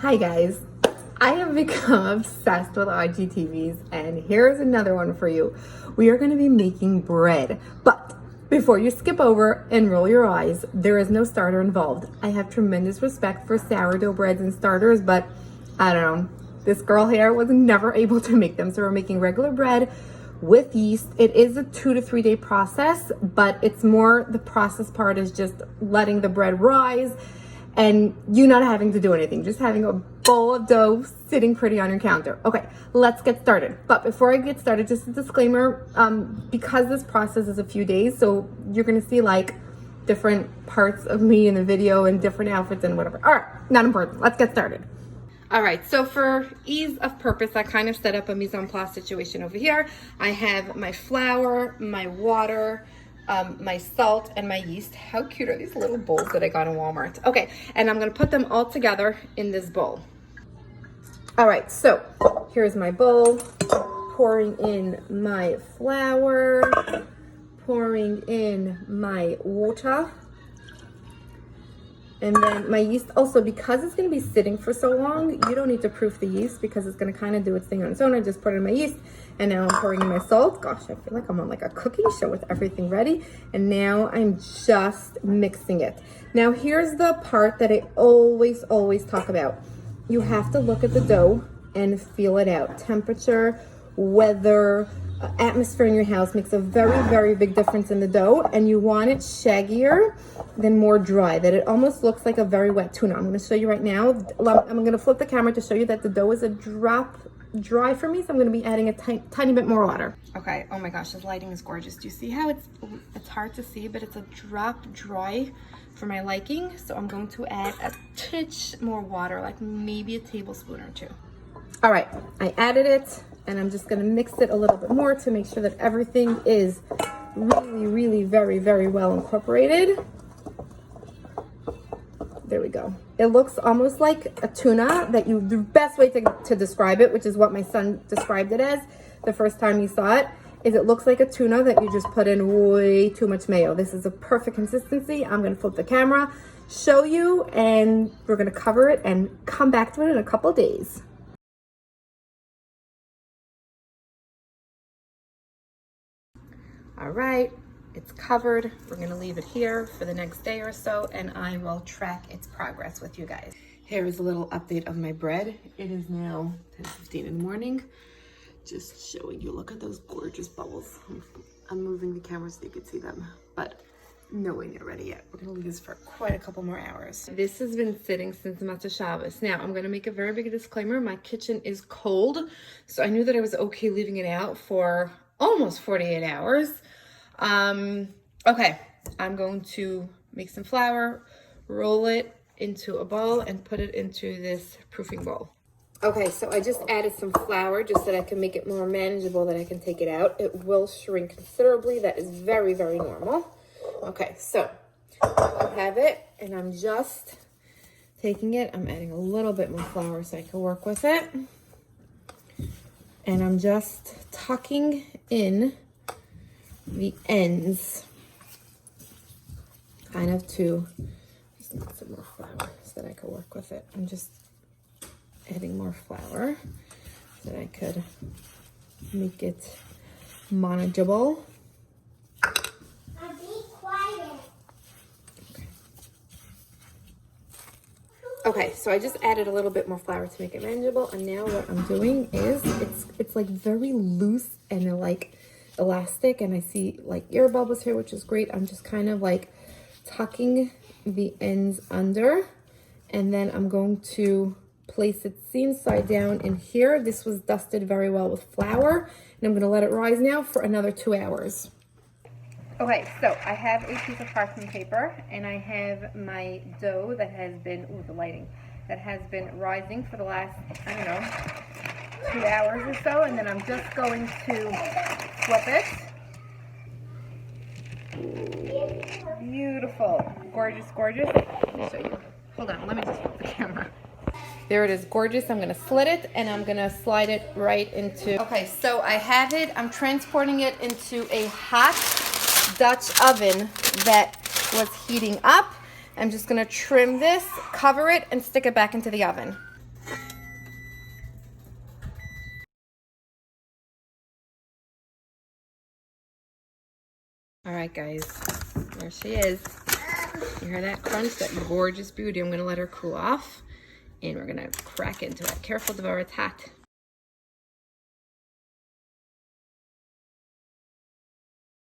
Hi guys, I have become obsessed with IGTVs and here's another one for you. We are going to be making bread, but before you skip over and roll your eyes, there is no starter involved. I have tremendous respect for sourdough breads and starters, but I don't know, this girl here was never able to make them, so we're making regular bread with yeast. It is a 2 to 3 day process, but it's more the process part is just letting the bread rise and you not having to do anything, just having a bowl of dough sitting pretty on your counter. Okay, let's get started. But before I get started, just a disclaimer, because this process is a few days, so you're gonna see like different parts of me in the video and different outfits and whatever. All right, not important, let's get started. All right, so for ease of purpose, I kind of set up a mise en place situation over here. I have my flour, my water, my salt, and my yeast. How cute are these little bowls that I got in Walmart? Okay, and I'm gonna put them all together in this bowl. All right, so here's my bowl. Pouring in my flour, pouring in my water. And then my yeast also, because it's going to be sitting for so long, you don't need to proof the yeast because it's going to kind of do its thing on its own. I just put in my yeast and now I'm pouring in my salt. Gosh, I feel like I'm on like a cooking show with everything ready. And now I'm just mixing it. Now here's the part that I always talk about. You have to look at the dough and feel it out. Temperature, weather, atmosphere in your house makes a very big difference in the dough, and you want it shaggier than more dry, that it almost looks like a very wet tuna. I'm going to show you right now. I'm going to flip the camera to show you that the dough is a drop dry for me, so I'm going to be adding a tiny bit more water. Okay, oh my gosh, this lighting is gorgeous. Do you see how it's hard to see, but it's a drop dry for my liking? So I'm going to add a titch more water, like maybe a tablespoon or two. All right, I added it. And I'm just gonna mix it a little bit more to make sure that everything is really very well incorporated. There we go. It looks almost like a tuna the best way to describe it, which is what my son described it as the first time he saw it, is it looks like a tuna that you just put in way too much mayo. This is a perfect consistency. I'm gonna flip the camera, show you, and we're gonna cover it and come back to it in a couple days. All right, it's covered. We're gonna leave it here for the next day or so, and I will track its progress with you guys. Here is a little update of my bread. It is now 10:15 in the morning. Just showing you, look at those gorgeous bubbles. I'm moving the camera so you can see them, but nowhere near ready yet. We're gonna leave this for quite a couple more hours. This has been sitting since Matzah Shabbos. Now, I'm gonna make a very big disclaimer. My kitchen is cold, so I knew that I was okay leaving it out for almost 48 hours. Okay, I'm going to make some flour, roll it into a bowl, and put it into this proofing bowl. Okay, so I just added some flour just so that I can make it more manageable, that I can take it out. It will shrink considerably. That is very normal. Okay, so I have it, and I'm just taking it. I'm adding a little bit more flour so I can work with it. And I'm just tucking in the ends, kind of to just need some more flour so that I could work with it. I'm just adding more flour so that I could make it manageable. Okay, so I just added a little bit more flour to make it manageable, and now what I'm doing is it's like very loose and like elastic, and I see like air bubbles here, which is great. I'm just kind of like tucking the ends under, and then I'm going to place it seam side down in here. This was dusted very well with flour, and I'm gonna let it rise now for another 2 hours. Okay, so I have a piece of parchment paper, and I have my dough that has been, ooh, the lighting, that has been rising for the last, I don't know, 2 hours or so, and then I'm just going to flip it. Beautiful, gorgeous. Let me show you. Hold on, let me just flip the camera. There it is, gorgeous. I'm gonna slit it and I'm gonna slide it right into, okay, so I have it, I'm transporting it into a hot Dutch oven that was heating up. I'm just gonna trim this, cover it, and stick it back into the oven. All right, guys, there she is. You hear that crunch, that gorgeous beauty. I'm gonna let her cool off and we're gonna crack into it. Careful, Devorah, it's hot.